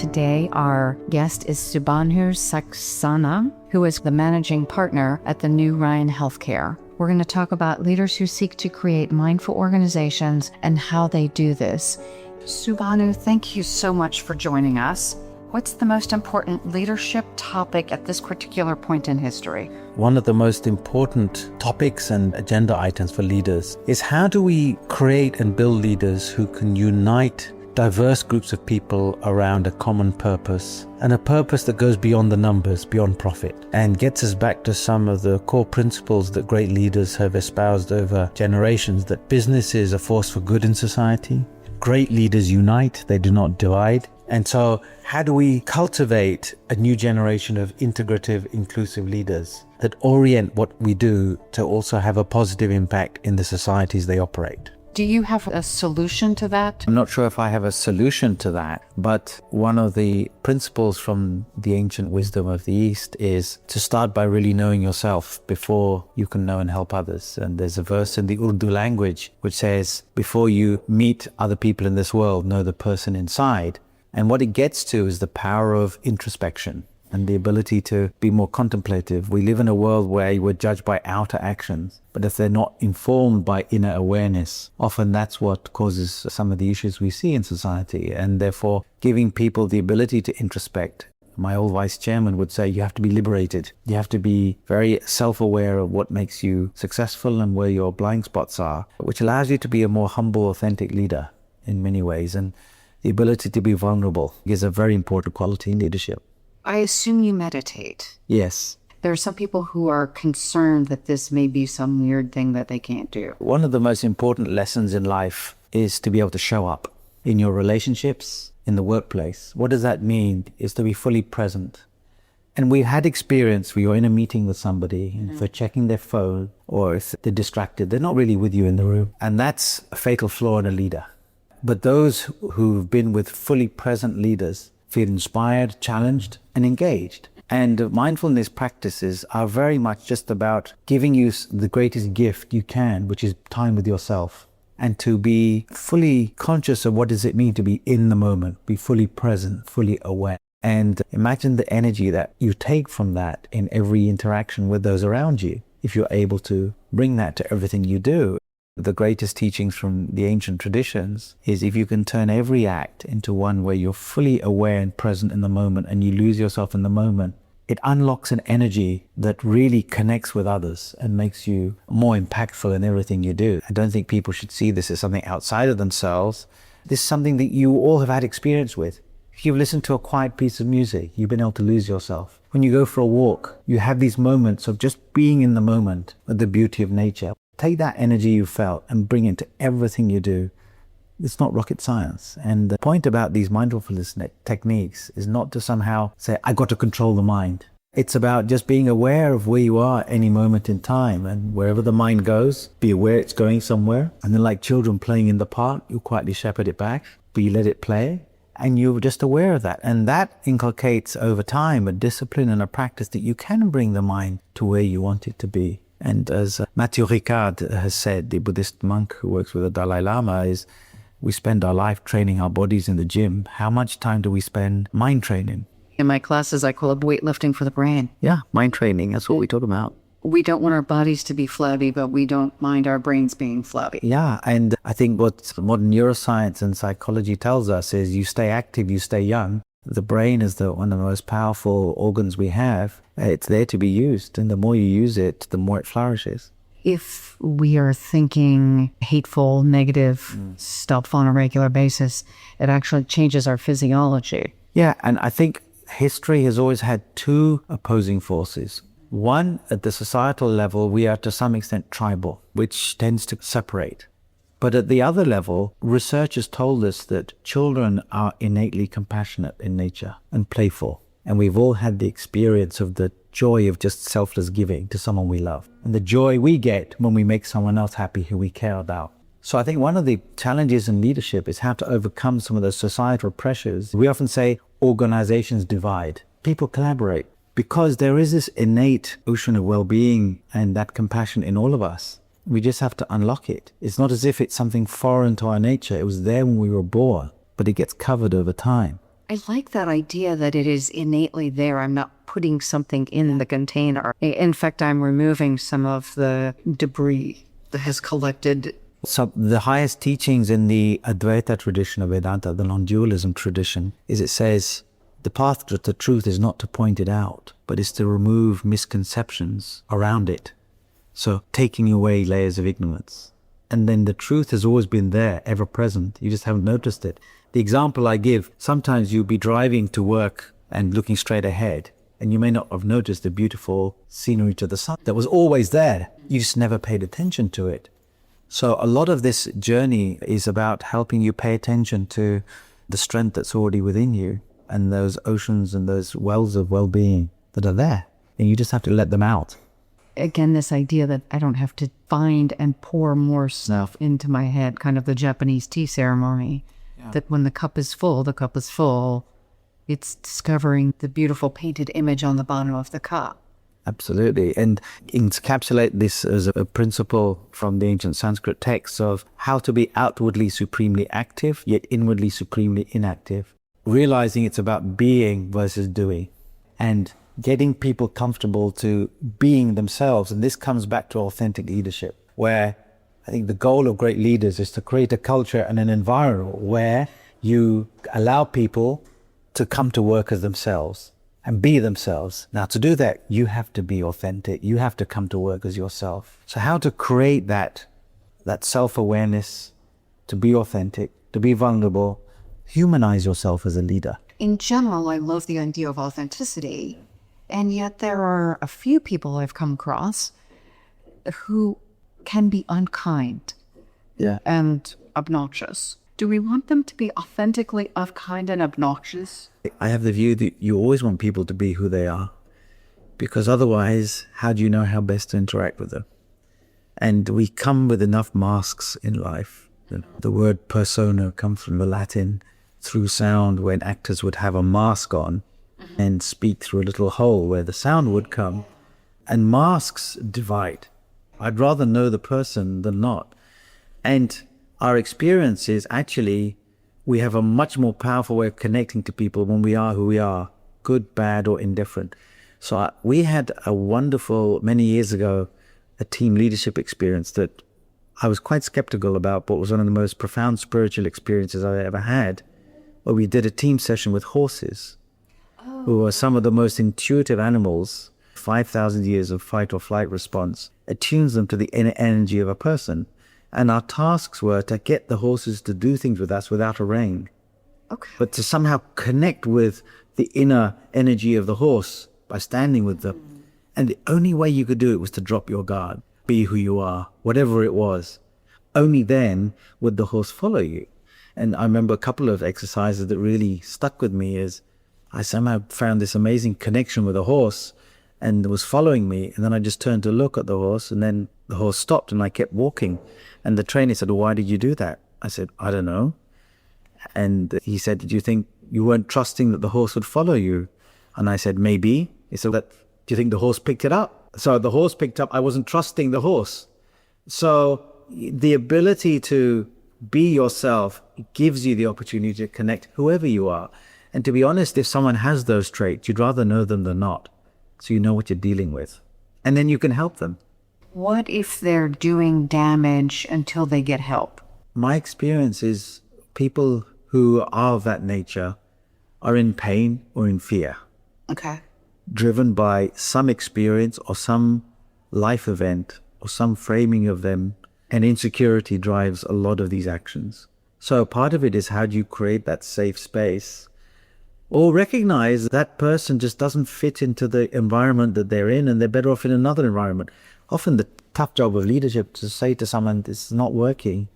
today our guest is Subhanu Saxena, who is the managing partner at the new Rhein Healthcare. We're going to talk about leaders who seek to create mindful organizations and how they do this. Subhanu, thank you so much for joining us. What's the most important leadership topic at this particular point in history? One of the most important topics and agenda items for leaders is how do we create and build leaders who can unite diverse groups of people around a common purpose, and a purpose that goes beyond the numbers, beyond profit, and gets us back to some of the core principles that great leaders have espoused over generations, that business is a force for good in society. Great leaders unite, they do not divide. And so how do we cultivate a new generation of integrative, inclusive leaders that orient what we do to also have a positive impact in the societies they operate? Do you have a solution to that? I'm not sure if I have a solution to that, but one of the principles from the ancient wisdom of the East is to start by really knowing yourself before you can know and help others. And there's a verse in the Urdu language which says, before you meet other people in this world, know the person inside. And what it gets to is the power of introspection and the ability to be more contemplative. We live in a world where we're judged by outer actions, but if they're not informed by inner awareness, often that's what causes some of the issues we see in society. And therefore, giving people the ability to introspect. My old vice chairman would say, you have to be liberated. You have to be very self-aware of what makes you successful and where your blind spots are, which allows you to be a more humble, authentic leader in many ways. And the ability to be vulnerable is a very important quality in leadership. I assume you meditate. Yes. There are some people who are concerned that this may be some weird thing that they can't do. One of the most important lessons in life is to be able to show up in your relationships, in the workplace. What does that mean? Is to be fully present. And we've had experience where you're in a meeting with somebody and if they're checking their phone or if they're distracted, they're not really with you in the room. And that's a fatal flaw in a leader. But those who've been with fully present leaders feel inspired, challenged, and engaged. And mindfulness practices are very much just about giving you the greatest gift you can, which is time with yourself, and to be fully conscious of what does it mean to be in the moment, be fully present, fully aware. And imagine the energy that you take from that in every interaction with those around you, if you're able to bring that to everything you do. The greatest teachings from the ancient traditions is if you can turn every act into one where you're fully aware and present in the moment and you lose yourself in the moment, it unlocks an energy that really connects with others and makes you more impactful in everything you do. I don't think people should see this as something outside of themselves. This is something that you all have had experience with. If you've listened to a quiet piece of music, you've been able to lose yourself. When you go for a walk, you have these moments of just being in the moment with the beauty of nature. Take that energy you felt and bring it to everything you do. It's not rocket science. And the point about these mindfulness techniques is not to somehow say, I got to control the mind. It's about just being aware of where you are at any moment in time, and wherever the mind goes, be aware it's going somewhere. And then like children playing in the park, you quietly shepherd it back, but you let it play, and you're just aware of that. And that inculcates over time a discipline and a practice that you can bring the mind to where you want it to be. And as Mathieu Ricard has said, the Buddhist monk who works with the Dalai Lama, is we spend our life training our bodies in the gym. How much time do we spend mind training? In my classes, I call it weightlifting for the brain. Yeah, mind training. That's what we talk about. We don't want our bodies to be flabby, but we don't mind our brains being flabby. Yeah, and I think what modern neuroscience and psychology tells us is you stay active, you stay young. The brain is one of the most powerful organs we have. It's there to be used, and the more you use it, the more it flourishes. If we are thinking hateful, negative stuff on a regular basis, it actually changes our physiology. Yeah, and I think history has always had two opposing forces. One, at the societal level, we are to some extent tribal, which tends to separate. But at the other level, research has told us that children are innately compassionate in nature and playful. And we've all had the experience of the joy of just selfless giving to someone we love, and the joy we get when we make someone else happy who we care about. So I think one of the challenges in leadership is how to overcome some of those societal pressures. We often say organizations divide. People collaborate because there is this innate ocean of well-being and that compassion in all of us. We just have to unlock it. It's not as if it's something foreign to our nature. It was there when we were born, but it gets covered over time. I like that idea that it is innately there. I'm not putting something in the container. In fact, I'm removing some of the debris that has collected. So the highest teachings in the Advaita tradition of Vedanta, the non-dualism tradition, is it says the path to the truth is not to point it out, but is to remove misconceptions around it. So taking away layers of ignorance. And then the truth has always been there, ever present. You just haven't noticed it. The example I give, sometimes you'll be driving to work and looking straight ahead, and you may not have noticed the beautiful scenery to the side that was always there. You just never paid attention to it. So a lot of this journey is about helping you pay attention to the strength that's already within you and those oceans and those wells of well-being that are there. And you just have to let them out. Again, this idea that I don't have to find and pour more stuff into my head, kind of the Japanese tea ceremony, that when the cup is full, the cup is full. It's discovering the beautiful painted image on the bottom of the cup. Absolutely. And encapsulate this as a principle from the ancient Sanskrit texts of how to be outwardly supremely active, yet inwardly supremely inactive. Realizing it's about being versus doing. And getting people comfortable to being themselves. And this comes back to authentic leadership, where I think the goal of great leaders is to create a culture and an environment where you allow people to come to work as themselves and be themselves. Now, to do that, you have to be authentic. You have to come to work as yourself. So how to create that self-awareness, to be authentic, to be vulnerable, humanize yourself as a leader. In general, I love the idea of authenticity. And yet there are a few people I've come across who can be unkind and obnoxious. Do we want them to be authentically unkind and obnoxious? I have the view that you always want people to be who they are, because otherwise, how do you know how best to interact with them? And we come with enough masks in life. The word persona comes from the Latin, through sound, when actors would have a mask on and speak through a little hole where the sound would come. And masks divide. I'd rather know the person than not. And our experience is actually we have a much more powerful way of connecting to people when we are who we are, good, bad, or indifferent. So we had a wonderful, many years ago, a team leadership experience that I was quite skeptical about, but was one of the most profound spiritual experiences I ever had, where we did a team session with horses, who are some of the most intuitive animals. 5,000 years of fight or flight response attunes them to the inner energy of a person. And our tasks were to get the horses to do things with us without a rein. Okay. But to somehow connect with the inner energy of the horse by standing with them. And the only way you could do it was to drop your guard, be who you are, whatever it was. Only then would the horse follow you. And I remember a couple of exercises that really stuck with me is I somehow found this amazing connection with a horse and was following me. And then I just turned to look at the horse, and then the horse stopped and I kept walking. And the trainer said, "Well, why did you do that?" I said, "I don't know." And he said, "Did you think you weren't trusting that the horse would follow you?" And I said, "Maybe." He said, "Do you think the horse picked it up?" So the horse picked up, I wasn't trusting the horse. So the ability to be yourself gives you the opportunity to connect whoever you are. And to be honest, if someone has those traits, you'd rather know them than not. So you know what you're dealing with. And then you can help them. What if they're doing damage until they get help? My experience is people who are of that nature are in pain or in fear. Okay. Driven by some experience or some life event or some framing of them. And insecurity drives a lot of these actions. So part of it is how do you create that safe space, or recognize that person just doesn't fit into the environment that they're in and they're better off in another environment. Often the tough job of leadership to say to someone, this is not working,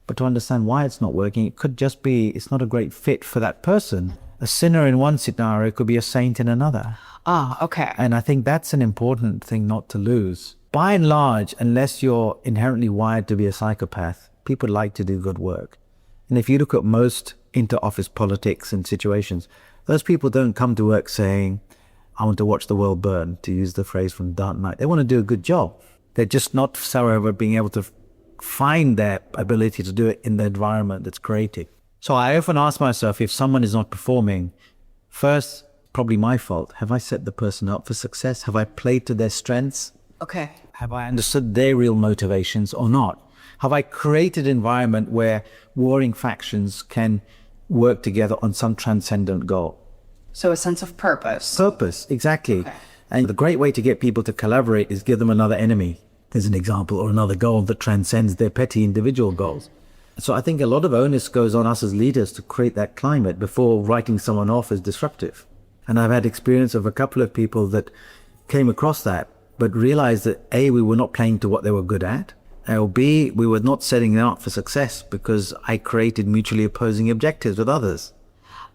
but to understand why it's not working. It could just be, it's not a great fit for that person. A sinner in one scenario could be a saint in another. Ah, okay. And I think that's an important thing not to lose. By and large, unless you're inherently wired to be a psychopath, people like to do good work. And if you look at most inter-office politics and situations, those people don't come to work saying, "I want to watch the world burn," to use the phrase from Dark Knight. They want to do a good job. They're just not so over being able to find their ability to do it in the environment that's created. So I often ask myself, if someone is not performing, first, probably my fault. Have I set the person up for success? Have I played to their strengths? Okay. Have I understood their real motivations or not? Have I created an environment where warring factions can work together on some transcendent goal? So a sense of purpose. Purpose, exactly. Okay. And the great way to get people to collaborate is give them another enemy, as an example, or another goal that transcends their petty individual goals. So I think a lot of onus goes on us as leaders to create that climate before writing someone off as disruptive. And I've had experience of a couple of people that came across that, but realized that A, we were not playing to what they were good at, or B, we were not setting them up for success because I created mutually opposing objectives with others.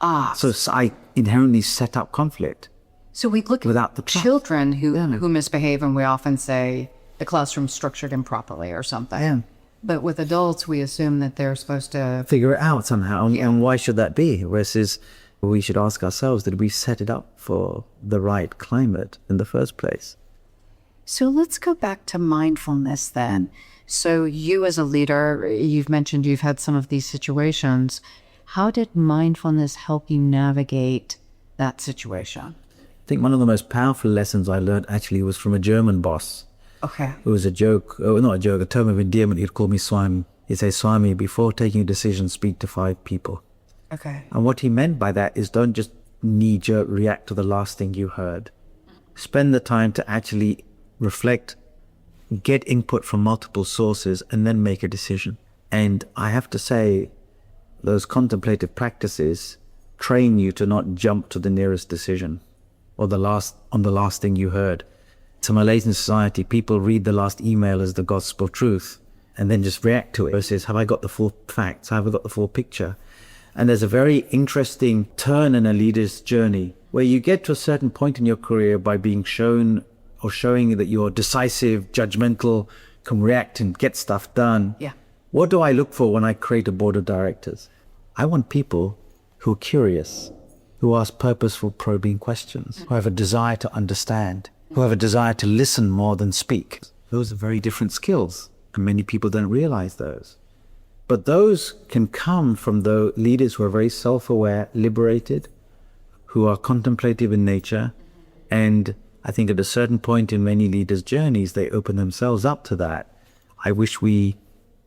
So I inherently set up conflict. So we look without at the trust. children who misbehave, and we often say the classroom's structured improperly or something. Yeah. But with adults, we assume that they're supposed to Figure it out somehow. And why should that be? Versus we should ask ourselves, did we set it up for the right climate in the first place? So let's go back to mindfulness then. So you as a leader, you've mentioned you've had some of these situations. How did mindfulness help you navigate that situation? I think one of the most powerful lessons I learned actually was from a German boss. Okay. It was a joke, not a joke, a term of endearment. He'd call me Swami. He'd say, Swami, before taking a decision, speak to 5 people. Okay. And what he meant by that is don't just knee-jerk react to the last thing you heard. Spend the time to actually reflect, get input from multiple sources, and then make a decision. And I have to say, those contemplative practices train you to not jump to the nearest decision or the last thing you heard. To Malaysian society, people read the last email as the gospel truth and then just react to it versus, have I got the full facts? Have I got the full picture? And there's a very interesting turn in a leader's journey where you get to a certain point in your career by being shown or showing that you're decisive, judgmental, can react and get stuff done. Yeah. What do I look for when I create a board of directors? I want people who are curious, who ask purposeful, probing questions, who have a desire to understand, who have a desire to listen more than speak. Those are very different skills, and many people don't realize those. But those can come from the leaders who are very self-aware, liberated, who are contemplative in nature. And I think at a certain point in many leaders' journeys, they open themselves up to that. I wish we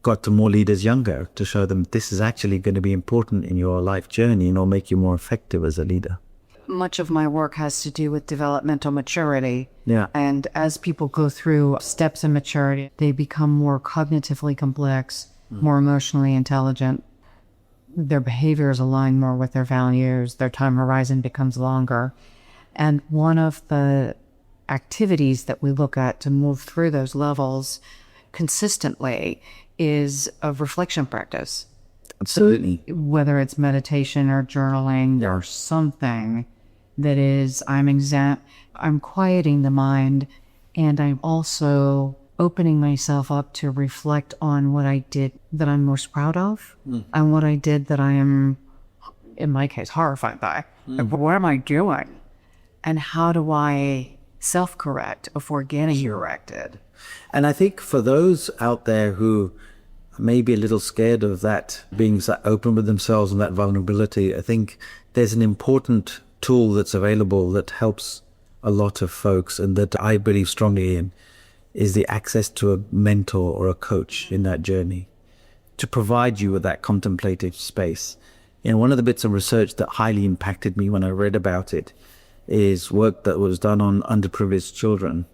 got to more leaders younger to show them this is actually going to be important in your life journey and it'll make you more effective as a leader. Much of my work has to do with developmental maturity. Yeah. And as people go through steps in maturity, they become more cognitively complex, more emotionally intelligent. Their behaviors align more with their values. Their time horizon becomes longer. And one of the activities that we look at to move through those levels consistently is a reflection practice. Absolutely. So whether it's meditation or journaling or something that is, I'm quieting the mind, and I'm also opening myself up to reflect on what I did that I'm most proud of and what I did that I am, in my case, horrified by. Like, what am I doing? And how do I self-correct before getting corrected? And I think for those out there who may be a little scared of that, being so open with themselves and that vulnerability, I think there's an important tool that's available that helps a lot of folks and that I believe strongly in, is the access to a mentor or a coach in that journey to provide you with that contemplative space. You know, one of the bits of research that highly impacted me when I read about it is work that was done on underprivileged children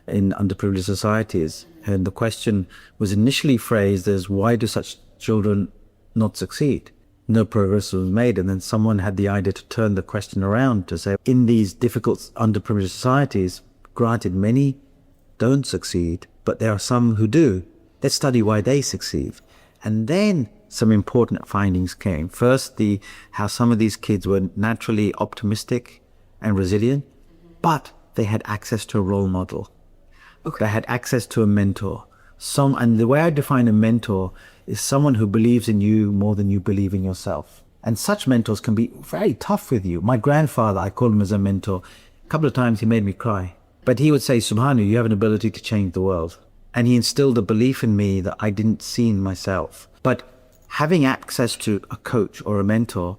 in underprivileged societies. And the question was initially phrased as, why do such children not succeed? No progress was made. And then someone had the idea to turn the question around to say, in these difficult underprivileged societies, granted many don't succeed, but there are some who do. Let's study why they succeed. And then some important findings came. First, how some of these kids were naturally optimistic and resilient, but they had access to a role model. Okay. They had access to a mentor. And the way I define a mentor is someone who believes in you more than you believe in yourself. And such mentors can be very tough with you. My grandfather, I call him as a mentor. A couple of times he made me cry. But he would say, Subhanu, you have an ability to change the world. And he instilled a belief in me that I didn't see in myself. But having access to a coach or a mentor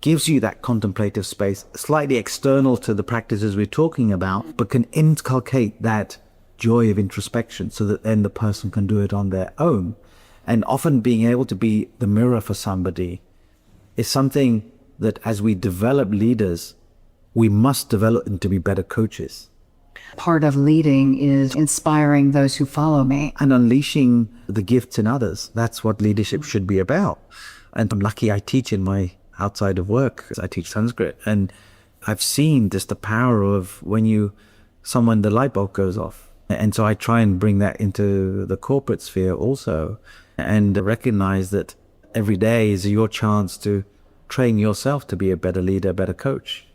gives you that contemplative space, slightly external to the practices we're talking about, but can inculcate that joy of introspection so that then the person can do it on their own. And often being able to be the mirror for somebody is something that as we develop leaders, we must develop them to be better coaches. Part of leading is inspiring those who follow me. And unleashing the gifts in others. That's what leadership should be about. And I'm lucky I teach in my outside of work. I teach Sanskrit. And I've seen just the power of when the light bulb goes off. And so I try and bring that into the corporate sphere also. And recognize that every day is your chance to train yourself to be a better leader, a better coach.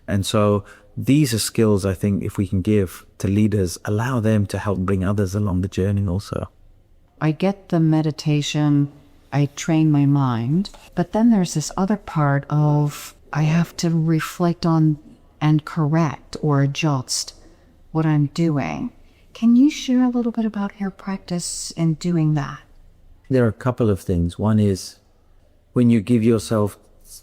And so these are skills I think if we can give to leaders, allow them to help bring others along the journey also. I get the meditation, I train my mind, but then there's this other part of I have to reflect on and correct or adjust what I'm doing. Can you share a little bit about your practice in doing that? There are a couple of things. One is when you give yourself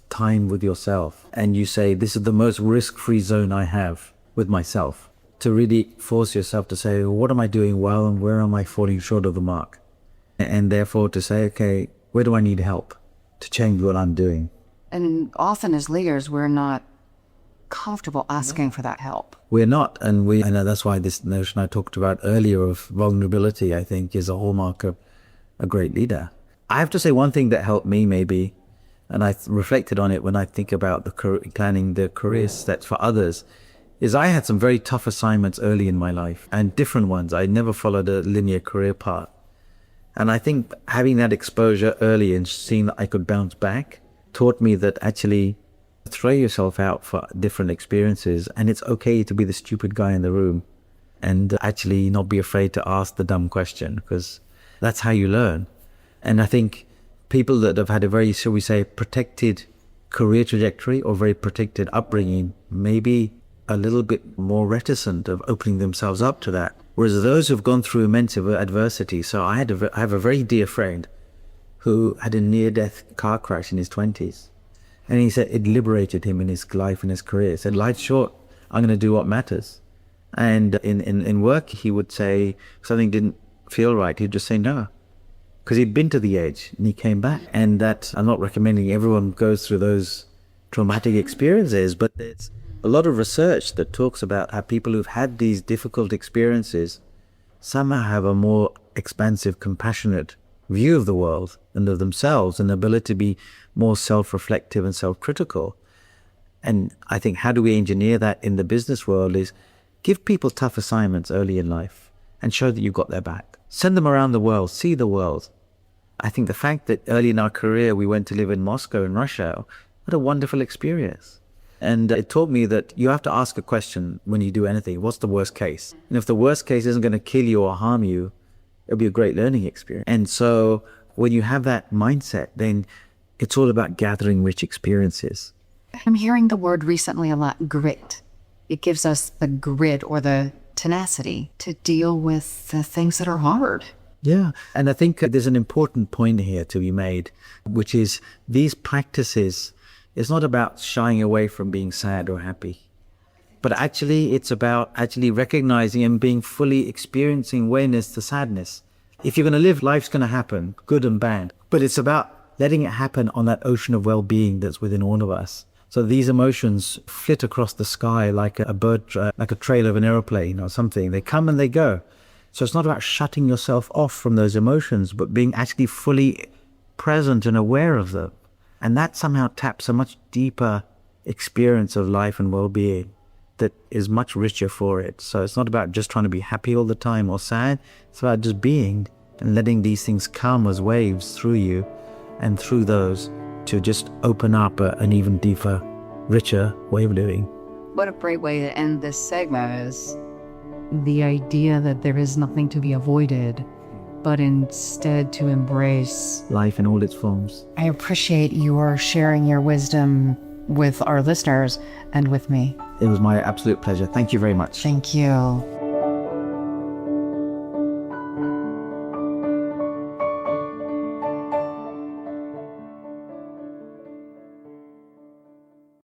time with yourself and you say, this is the most risk-free zone I have with myself, to really force yourself to say, what am I doing well and where am I falling short of the mark? And therefore to say, okay, where do I need help to change what I'm doing? And often as leaders, we're not comfortable asking for that help. We're not, and I know that's why this notion I talked about earlier of vulnerability, I think, is a hallmark of a great leader. I have to say one thing that helped me maybe, and I reflected on it when I think about planning the career steps for others, is I had some very tough assignments early in my life, and different ones. I never followed a linear career path. And I think having that exposure early and seeing that I could bounce back taught me that actually throw yourself out for different experiences, and it's okay to be the stupid guy in the room and actually not be afraid to ask the dumb question, because that's how you learn. And I think people that have had a very, shall we say, protected career trajectory or very protected upbringing may be a little bit more reticent of opening themselves up to that. Whereas those who've gone through immense adversity, so I have a very dear friend who had a near-death car crash in his 20s. And he said it liberated him in his life and his career. He said, life's short, I'm going to do what matters. And in work, he would say something didn't feel right. He'd just say no, because he'd been to the edge and he came back. And that, I'm not recommending everyone goes through those traumatic experiences, but there's a lot of research that talks about how people who've had these difficult experiences somehow have a more expansive, compassionate view of the world and of themselves, and the ability to be more self-reflective and self-critical. And I think how do we engineer that in the business world is give people tough assignments early in life and show that you've got their back. Send them around the world, see the world. I think the fact that early in our career we went to live in Moscow in Russia, what a wonderful experience. And it taught me that you have to ask a question when you do anything. What's the worst case? And if the worst case isn't going to kill you or harm you, it'll be a great learning experience. And so when you have that mindset, then it's all about gathering rich experiences. I'm hearing the word recently a lot, grit. It gives us the grit or the tenacity to deal with the things that are hard. Yeah, and I think there's an important point here to be made, which is these practices, it's not about shying away from being sad or happy, but actually it's about actually recognizing and being fully experiencing awareness to sadness. If you're going to live, life's going to happen, good and bad, but it's about letting it happen on that ocean of well-being that's within all of us. So these emotions flit across the sky like a bird, like a trail of an aeroplane or something. They come and they go. So it's not about shutting yourself off from those emotions, but being actually fully present and aware of them. And that somehow taps a much deeper experience of life and well-being that is much richer for it. So it's not about just trying to be happy all the time or sad. It's about just being and letting these things come as waves through you and through those to just open up an even deeper, richer way of living. What a great way to end this segment is the idea that there is nothing to be avoided, but instead to embrace life in all its forms. I appreciate your sharing your wisdom with our listeners and with me. It was my absolute pleasure. Thank you very much. Thank you.